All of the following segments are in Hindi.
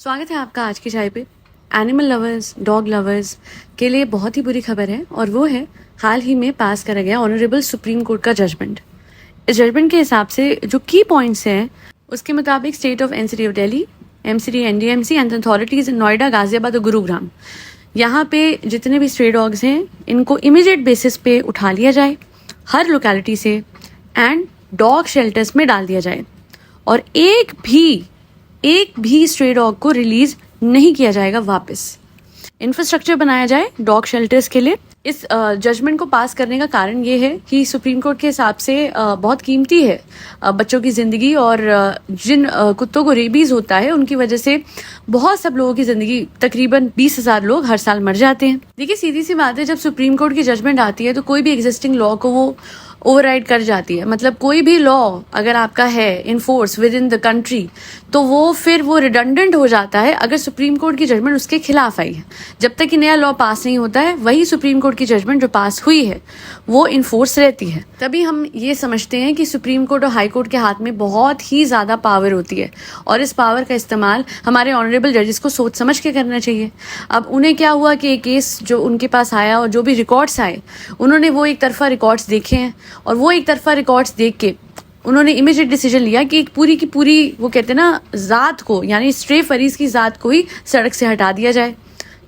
स्वागत है आपका आज की चाय पे। एनिमल लवर्स, डॉग लवर्स के लिए बहुत ही बुरी खबर है और वो है हाल ही में पास करा गया ऑनरेबल सुप्रीम कोर्ट का जजमेंट। इस जजमेंट के हिसाब से जो की पॉइंट्स हैं उसके मुताबिक state of NCT of Delhi, MCD, NDMC and authorities in Noida, Ghaziabad और गुरुग्राम, यहाँ पे जितने भी स्ट्रे डॉग्स हैं इनको इमीडिएट बेसिस पे उठा लिया जाए हर लोकेलिटी से एंड डॉग शेल्टर्स में डाल दिया जाए और एक भी स्ट्रे डॉग को रिलीज नहीं किया जाएगा वापस। इंफ्रास्ट्रक्चर बनाया जाए डॉग शेल्टर्स के लिए। इस जजमेंट को पास करने का कारण ये है कि सुप्रीम कोर्ट के हिसाब से बहुत कीमती है बच्चों की ज़िंदगी और जिन कुत्तों को रेबीज़ होता है उनकी वजह से बहुत सब लोगों की ज़िंदगी, तकरीबन 20,000 लोग हर साल मर जाते हैं। देखिए, सीधी सी बात है, जब सुप्रीम कोर्ट की जजमेंट आती है तो कोई भी एग्जिस्टिंग लॉ को वो ओवरराइड कर जाती है। मतलब कोई भी लॉ अगर आपका है in force with in the country तो वो रिडंडेंट हो जाता है अगर सुप्रीम कोर्ट की जजमेंट उसके खिलाफ आई है। जब तक कि नया लॉ पास नहीं होता है वही सुप्रीम कोर्ट की जजमेंट जो पास हुई है वो इन फोर्स रहती है। तभी हम ये समझते हैं कि सुप्रीम कोर्ट और हाई कोर्ट के हाथ में बहुत ही ज़्यादा पावर होती है और इस पावर का इस्तेमाल हमारे ऑनरेबल जजेस को सोच समझ के करना चाहिए। अब उन्हें क्या हुआ कि एक केस जो उनके पास आया और जो भी रिकॉर्ड्स आए उन्होंने वो एक तरफा रिकॉर्ड्स देखे हैं और वो एक तरफा रिकॉर्ड्स देख के उन्होंने इमीडिएट डिसीजन लिया कि एक पूरी की पूरी वो कहते हैं ना जात को, यानी स्ट्रे फरीज की जात को ही सड़क से हटा दिया जाए,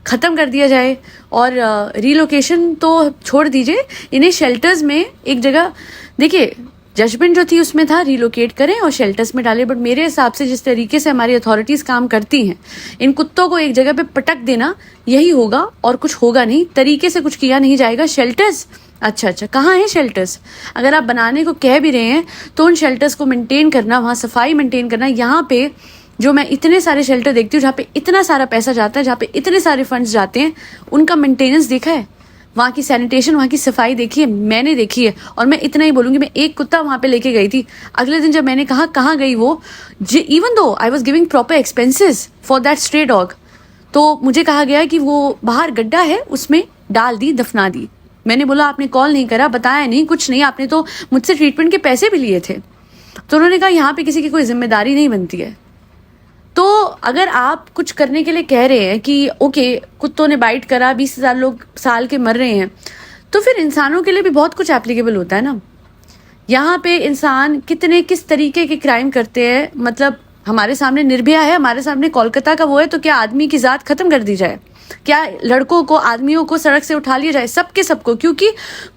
ख़त्म कर दिया जाए और रीलोकेशन तो छोड़ दीजिए, इन्हें शेल्टर्स में एक जगह, देखिए जजमेंट जो थी उसमें था रीलोकेट करें और शेल्टर्स में डालें, बट मेरे हिसाब से जिस तरीके से हमारी अथॉरिटीज़ काम करती हैं इन कुत्तों को एक जगह पे पटक देना यही होगा और कुछ होगा नहीं। तरीके से कुछ किया नहीं जाएगा। शेल्टर्स, अच्छा कहाँ है शेल्टर्स? अगर आप बनाने को कह भी रहे हैं तो उन शेल्टर्स को मेंटेन करना, वहाँ सफाई मेंटेन करना। यहाँ पे जो मैं इतने सारे शेल्टर देखती हूँ जहाँ पे इतना सारा पैसा जाता है, जहाँ पे इतने सारे फंड्स जाते हैं, उनका मेंटेनेंस देखा है? वहाँ की सैनिटेशन, वहाँ की सफाई देखी है? मैंने देखी है और मैं इतना ही बोलूँगी। मैं एक कुत्ता वहाँ पे लेके गई थी, अगले दिन जब मैंने कहा कहाँ गई वो, even though I was giving proper expenses for that stray dog, तो मुझे कहा गया कि वो बाहर गड्ढा है उसमें डाल दी, दफना दी। मैंने बोला आपने कॉल नहीं करा, बताया नहीं, कुछ नहीं, आपने तो मुझसे ट्रीटमेंट के पैसे भी लिए थे। तो उन्होंने कहा यहाँ पे किसी की कोई जिम्मेदारी नहीं बनती है। तो अगर आप कुछ करने के लिए कह रहे हैं कि ओके कुत्तों ने बाइट करा, 20,000 लोग साल के मर रहे हैं, तो फिर इंसानों के लिए भी बहुत कुछ एप्लीकेबल होता है ना। यहाँ पे इंसान किस तरीके के क्राइम करते हैं। मतलब हमारे सामने निर्भया है, हमारे सामने कोलकाता का वो है, तो क्या आदमी की जात खत्म कर दी जाए? क्या लड़कों को, आदमियों को सड़क से उठा लिया जाए? सबको? क्योंकि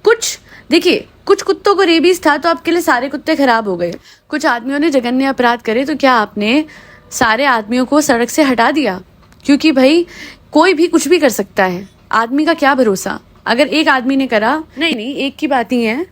कुछ कुत्तों को रेबीज था तो आपके लिए सारे कुत्ते खराब हो गए। कुछ आदमियों ने जघन्य अपराध करे तो क्या आपने सारे आदमियों को सड़क से हटा दिया? क्योंकि भाई कोई भी कुछ भी कर सकता है, आदमी का क्या भरोसा। अगर एक आदमी ने करा, नहीं एक की बात ही है,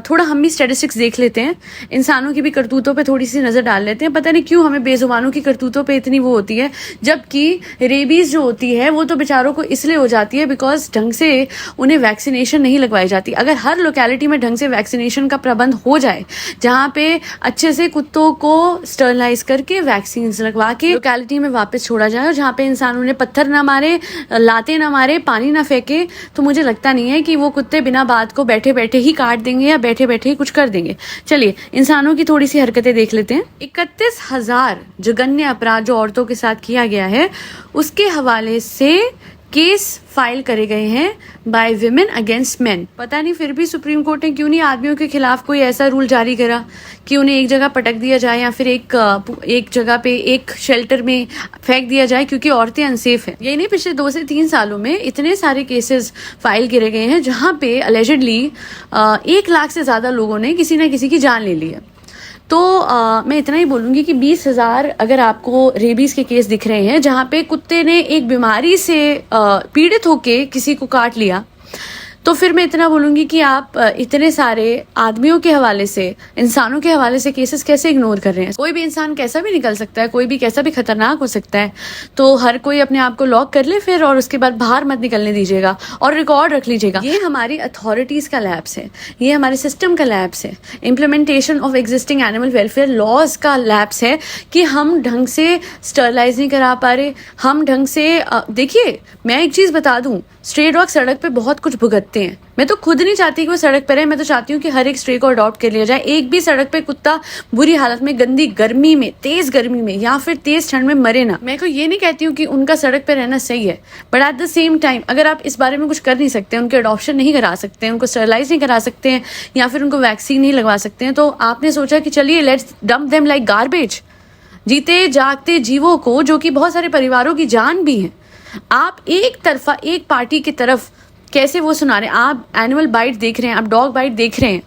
थोड़ा हम भी स्टैटिस्टिक्स देख लेते हैं, इंसानों की भी करतूतों पे थोड़ी सी नज़र डाल लेते हैं। पता नहीं क्यों हमें बेजुबानों की करतूतों पे इतनी वो होती है, जबकि रेबीज़ जो होती है वो तो बेचारों को इसलिए हो जाती है बिकॉज ढंग से उन्हें वैक्सीनेशन नहीं लगवाई जाती। अगर हर लोकेलिटी में ढंग से वैक्सीनेशन का प्रबंध हो जाए, जहाँ पे अच्छे से कुत्तों को स्टरलाइज करके वैक्सीन लगवा के लोकेलिटी में वापस छोड़ा जाए और जहाँ पे इंसान उन्हें पत्थर ना मारे, लाते ना मारे, पानी ना फेंके, तो मुझे लगता नहीं है कि वो कुत्ते बिना बात को बैठे बैठे ही काट देंगे या बैठे बैठे ही कुछ कर देंगे। चलिए इंसानों की थोड़ी सी हरकतें देख लेते हैं। 31,000 जघन्य अपराध जो औरतों के साथ किया गया है उसके हवाले से केस फाइल करे गए हैं बाय विमेन अगेंस्ट मेन। पता नहीं फिर भी सुप्रीम कोर्ट ने क्यों नहीं आदमियों के खिलाफ कोई ऐसा रूल जारी करा कि उन्हें एक जगह पटक दिया जाए या फिर एक जगह पे एक शेल्टर में फेंक दिया जाए, क्योंकि औरतें अनसेफ हैं। यही नहीं, पिछले 2 से 3 सालों में इतने सारे केसेस फाइल करे गए हैं जहाँ पे अलेजिडली 1 लाख से ज्यादा लोगों ने किसी ना किसी की जान ले ली है। तो मैं इतना ही बोलूँगी कि 20,000 अगर आपको रेबीज़ के केस दिख रहे हैं जहाँ पे कुत्ते ने एक बीमारी से पीड़ित होके किसी को काट लिया, तो फिर मैं इतना बोलूँगी कि आप इतने सारे आदमियों के हवाले से, इंसानों के हवाले से केसेस कैसे इग्नोर कर रहे हैं? कोई भी इंसान कैसा भी निकल सकता है, कोई भी कैसा भी खतरनाक हो सकता है, तो हर कोई अपने आप को लॉक कर ले फिर और उसके बाद बाहर मत निकलने दीजिएगा और रिकॉर्ड रख लीजिएगा। ये हमारी अथॉरिटीज़ का लैप्स है, ये हमारे सिस्टम का लैप्स है, implementation of existing animal welfare laws का लैप्स है कि हम ढंग से स्टरलाइज नहीं करा पा रहे, हम ढंग से देखिए मैं एक चीज़ बता दूँ, स्ट्रे डॉग सड़क पे बहुत कुछ भुगतते हैं। मैं तो खुद नहीं चाहती कि वो सड़क पर रहे, मैं तो चाहती हूँ कि हर एक स्ट्रे को अडॉप्ट कर लिया जाए। एक भी सड़क पे कुत्ता बुरी हालत में, गंदी गर्मी में, तेज गर्मी में या फिर तेज ठंड में मरे ना। मैं को ये नहीं कहती हूँ कि उनका सड़क पे रहना सही है, but at the same time अगर आप इस बारे में कुछ कर नहीं सकते, उनके अडॉप्शन नहीं करा सकते, उनको स्टरलाइज नहीं करा सकते हैं या फिर उनको वैक्सीन नहीं लगवा सकते हैं, तो आपने सोचा कि चलिए let's dump them like garbage. जीते जागते जीवों को, जो कि बहुत सारे परिवारों की जान भी है, आप एक तरफा एक पार्टी की तरफ कैसे वो सुना रहे हैं। आप एनिमल बाइट देख रहे हैं, आप डॉग बाइट देख रहे हैं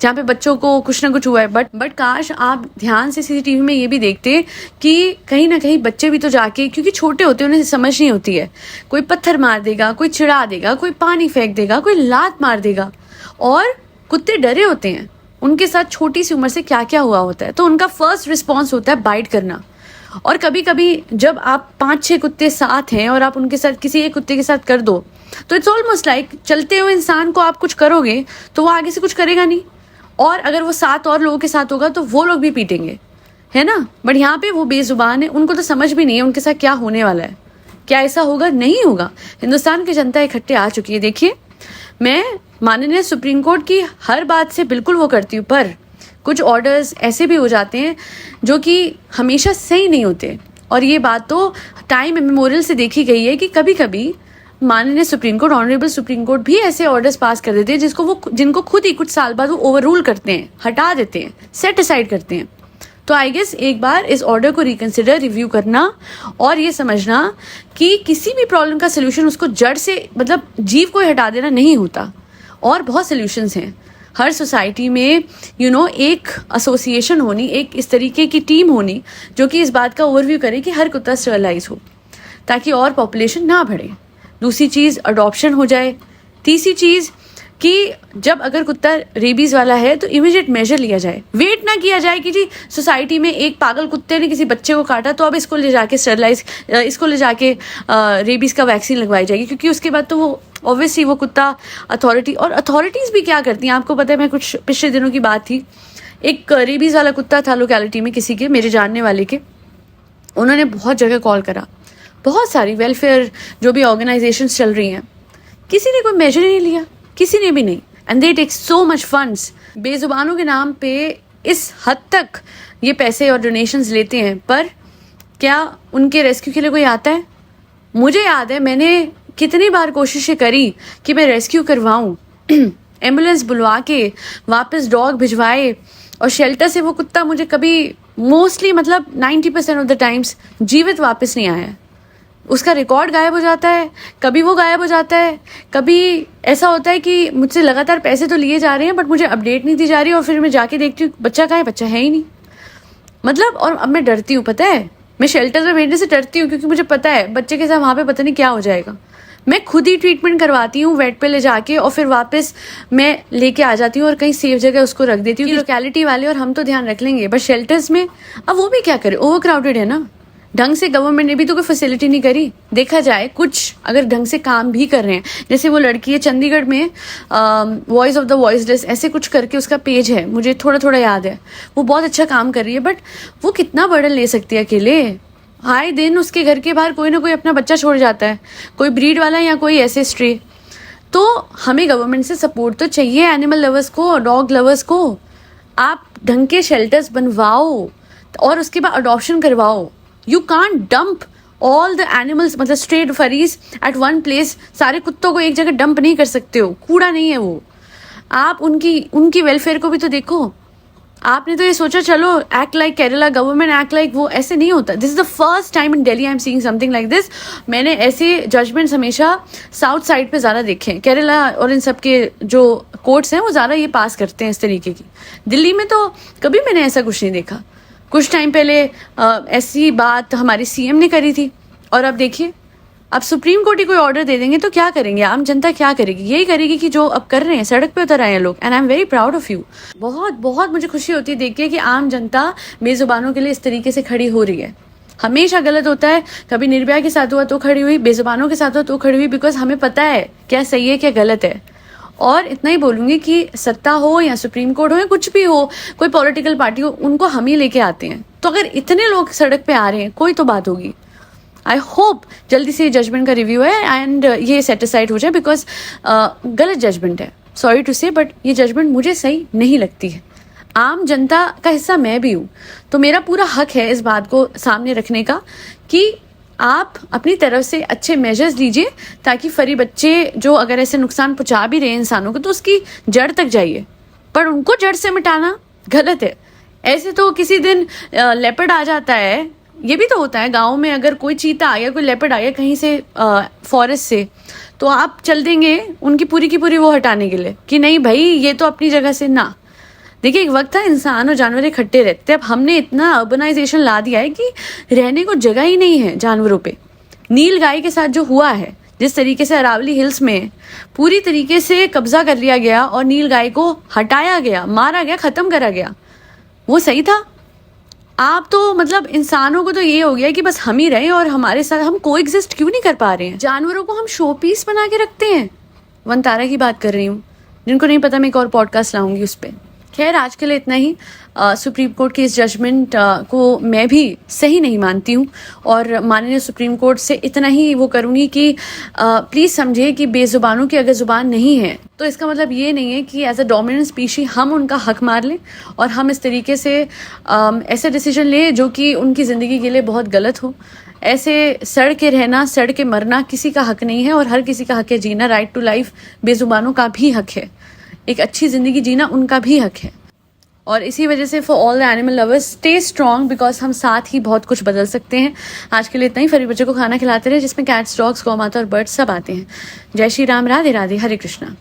जहाँ पे बच्चों को कुछ ना कुछ हुआ है, बट काश आप ध्यान से सीसीटीवी में ये भी देखते कि कहीं ना कहीं बच्चे भी तो जाके, क्योंकि छोटे होते हैं, उन्हें समझ नहीं होती है, कोई पत्थर मार देगा, कोई चिढ़ा देगा, कोई पानी फेंक देगा, कोई लात मार देगा। और कुत्ते डरे होते हैं, उनके साथ छोटी सी उम्र से क्या क्या हुआ होता है, तो उनका फर्स्ट रिस्पॉन्स होता है बाइट करना। और कभी कभी जब आप 5-6 कुत्ते साथ हैं और आप उनके साथ किसी एक कुत्ते के साथ कर दो, तो इट्स ऑलमोस्ट लाइक चलते हुए इंसान को आप कुछ करोगे तो वो आगे से कुछ करेगा नहीं, और अगर वो 7 और लोगों के साथ होगा तो वो लोग भी पीटेंगे, है ना। बट यहाँ पे वो बेजुबान है, उनको तो समझ भी नहीं है उनके साथ क्या होने वाला है। क्या ऐसा होगा? नहीं होगा। हिंदुस्तान की जनता इकट्ठे आ चुकी है। देखिए, मैं माननीय सुप्रीम कोर्ट की हर बात से बिल्कुल वो करती हूँ, पर कुछ ऑर्डर्स ऐसे भी हो जाते हैं जो कि हमेशा सही नहीं होते। और ये बात तो टाइम मेमोरियल से देखी गई है कि कभी कभी माननीय supreme court, honourable supreme court भी ऐसे ऑर्डर्स पास कर देते हैं जिनको खुद ही कुछ साल बाद वो ओवर रूल करते हैं, हटा देते हैं, सेट असाइड करते हैं। तो आई गेस एक बार इस ऑर्डर को रिकंसिडर, रिव्यू करना और ये समझना कि किसी भी प्रॉब्लम का सोल्यूशन उसको जड़ से, मतलब जीव को हटा देना नहीं होता, और बहुत सोल्यूशंस हैं। हर सोसाइटी में एक एसोसिएशन होनी, एक इस तरीके की टीम होनी जो कि इस बात का ओवरव्यू करे कि हर कुत्ता स्टरलाइज हो, ताकि और पॉपुलेशन ना बढ़े। दूसरी चीज़ अडॉप्शन हो जाए। तीसरी चीज़ कि जब अगर कुत्ता रेबीज वाला है तो इमीडिएट मेजर लिया जाए। वेट ना किया जाए कि जी सोसाइटी में एक पागल कुत्ते ने किसी बच्चे को काटा तो अब इसको ले जाके स्टरलाइज, इसको ले जाके रेबीज का वैक्सीन लगवाई जाएगी, क्योंकि उसके बाद तो वो ऑब्वियसली वो कुत्ता अथॉरिटीज़ भी क्या करती हैं आपको पता है। मैं कुछ पिछले दिनों की बात थी, एक रेबीज वाला कुत्ता था लोकेलिटी में किसी के, मेरे जानने वाले के। उन्होंने बहुत जगह कॉल करा, बहुत सारी वेलफेयर जो भी ऑर्गेनाइजेशंस चल रही हैं, किसी ने कोई मेजर ही नहीं लिया, किसी ने भी नहीं। And they take so much funds, बेजुबानों के नाम पे इस हद तक ये पैसे और डोनेशंस लेते हैं, पर क्या उनके रेस्क्यू के लिए कोई आता है? मुझे याद है मैंने कितनी बार कोशिशें करी कि मैं रेस्क्यू करवाऊं, एम्बुलेंस बुलवा के वापस डॉग भिजवाए, और शेल्टर से वो कुत्ता मुझे कभी, मोस्टली मतलब 90% ऑफ द टाइम्स जीवित वापस नहीं आया। उसका रिकॉर्ड गायब हो जाता है, कभी वो गायब हो जाता है, कभी ऐसा होता है कि मुझसे लगातार पैसे तो लिए जा रहे हैं बट मुझे अपडेट नहीं दी जा रही, और फिर मैं जाके देखती हूँ बच्चा कहाँ है, बच्चा है ही नहीं। मतलब, और अब मैं डरती हूँ, पता है मैं शेल्टर में भेजने से डरती हूँ, क्योंकि मुझे पता है बच्चे के साथ वहाँ पे पता नहीं क्या हो जाएगा। मैं खुद ही ट्रीटमेंट करवाती हूँ वेट पे ले जाके, और फिर वापस मैं लेके आ जाती हूँ और कहीं सेफ जगह उसको रख देती हूँ। लोकेलिटी वाले और हम तो ध्यान रख लेंगे, बट शेल्टर्स में अब वो भी क्या करे, ओवर क्राउडेड है ना। ढंग से गवर्नमेंट ने भी तो कोई फैसिलिटी नहीं करी। देखा जाए कुछ अगर ढंग से काम भी कर रहे हैं, जैसे वो लड़की है चंडीगढ़ में, वॉइस ऑफ द वॉइसलेस ऐसे कुछ करके उसका पेज है, मुझे थोड़ा थोड़ा याद है, वो बहुत अच्छा काम कर रही है, बट वो कितना बर्डन ले सकती है अकेले। आए दिन उसके घर के बाहर कोई ना कोई अपना बच्चा छोड़ जाता है, कोई ब्रीड वाला या कोई ऐसे स्ट्रे। तो हमें गवर्नमेंट से सपोर्ट तो चाहिए एनिमल लवर्स को, डॉग लवर्स को। आप ढंग के शेल्टर्स बनवाओ और उसके बाद अडॉप्शन करवाओ। You can't dump all the animals, मतलब स्ट्रेट फरीज एट वन प्लेस। सारे कुत्तों को एक जगह डंप नहीं कर सकते हो, कूड़ा नहीं है वो। आप उनकी वेलफेयर को भी तो देखो। आपने तो ये सोचा चलो act like Kerala government, act like वो, ऐसे नहीं होता। This is the first time in Delhi I am seeing something like this. मैंने ऐसे जजमेंट्स हमेशा साउथ साइड पे ज़्यादा देखे हैं, केरला और इन सब के जो कोर्ट्स हैं वो ज़्यादा ये पास करते हैं इस तरीके की। दिल्ली में तो कभी मैंने ऐसा कुछ नहीं देखा। कुछ टाइम पहले ऐसी बात हमारी सीएम ने करी थी, और अब देखिए अब सुप्रीम कोर्ट ही कोई ऑर्डर दे देंगे तो क्या करेंगे, आम जनता क्या करेगी? यही करेगी कि जो अब कर रहे हैं, सड़क पे उतर आए हैं लोग। And I am very proud of you. बहुत बहुत मुझे खुशी होती है देख के कि आम जनता बेजुबानों के लिए इस तरीके से खड़ी हो रही है। हमेशा गलत होता है, कभी निर्भया के साथ हुआ तो खड़ी हुई, बेजुबानों के साथ हुआ तो खड़ी हुई, बिकॉज हमें पता है क्या सही है क्या गलत है। और इतना ही बोलूंगी कि सत्ता हो या सुप्रीम कोर्ट हो या कुछ भी हो, कोई पॉलिटिकल पार्टी हो, उनको हम ही लेके आते हैं। तो अगर इतने लोग सड़क पे आ रहे हैं कोई तो बात होगी। आई होप जल्दी से जजमेंट का रिव्यू है एंड ये सेटिस्फाइड हो जाए, बिकॉज गलत जजमेंट है, सॉरी टू से, बट ये जजमेंट मुझे सही नहीं लगती है। आम जनता का हिस्सा मैं भी हूँ, तो मेरा पूरा हक है इस बात को सामने रखने का कि आप अपनी तरफ से अच्छे मेजर्स लीजिए, ताकि फरी बच्चे जो अगर ऐसे नुकसान पहुंचा भी रहे हैं इंसानों को, तो उसकी जड़ तक जाइए, पर उनको जड़ से मिटाना गलत है। ऐसे तो किसी दिन लेपर्ड आ जाता है, ये भी तो होता है गाँव में, अगर कोई चीता आ गया, कोई लेपर्ड आ गया कहीं से फॉरेस्ट से, तो आप चल देंगे उनकी पूरी की पूरी वो हटाने के लिए कि नहीं भाई ये तो अपनी जगह से ना। देखिए, एक वक्त था इंसान और जानवर इकट्ठे रहते थे, अब हमने इतना अर्बनाइजेशन ला दिया है कि रहने को जगह ही नहीं है जानवरों पे। नील गाय के साथ जो हुआ है, जिस तरीके से अरावली हिल्स में पूरी तरीके से कब्जा कर लिया गया और नील गाय को हटाया गया, मारा गया, खत्म करा गया, वो सही था? आप तो मतलब इंसानों को तो ये हो गया कि बस हम ही रहें और हमारे साथ हम कोएग्जिस्ट क्यों नहीं कर पा रहे हैं? जानवरों को हम शो पीस बना के रखते हैं। वनतारा की बात कर रही हूँ, जिनको नहीं पता मैं एक और पॉडकास्ट लाऊंगी उस पर। खैर, आज के लिए इतना ही। सुप्रीम कोर्ट के इस जजमेंट को मैं भी सही नहीं मानती हूँ और माननीय सुप्रीम कोर्ट से इतना ही वो करूँगी कि प्लीज़ समझिए कि बेजुबानों की अगर ज़ुबान नहीं है तो इसका मतलब ये नहीं है कि एज अ डोमिनेंट स्पीशी हम उनका हक मार लें और हम इस तरीके से ऐसे डिसीजन लें जो कि उनकी ज़िंदगी के लिए बहुत गलत हो। ऐसे सड़ के रहना, सड़ के मरना किसी का हक नहीं है और हर किसी का हक है जीना। राइट टू लाइफ बेजुबानों का भी हक है, एक अच्छी ज़िंदगी जीना उनका भी हक है। और इसी वजह से for all the animal lovers, stay strong, because हम साथ ही बहुत कुछ बदल सकते हैं। आज के लिए इतना ही। फरी बच्चों को खाना खिलाते रहे जिसमें कैट्स, डॉग्स, गौ माता और बर्ड्स सब आते हैं। जय श्री राम, राधे राधे, हरे कृष्णा।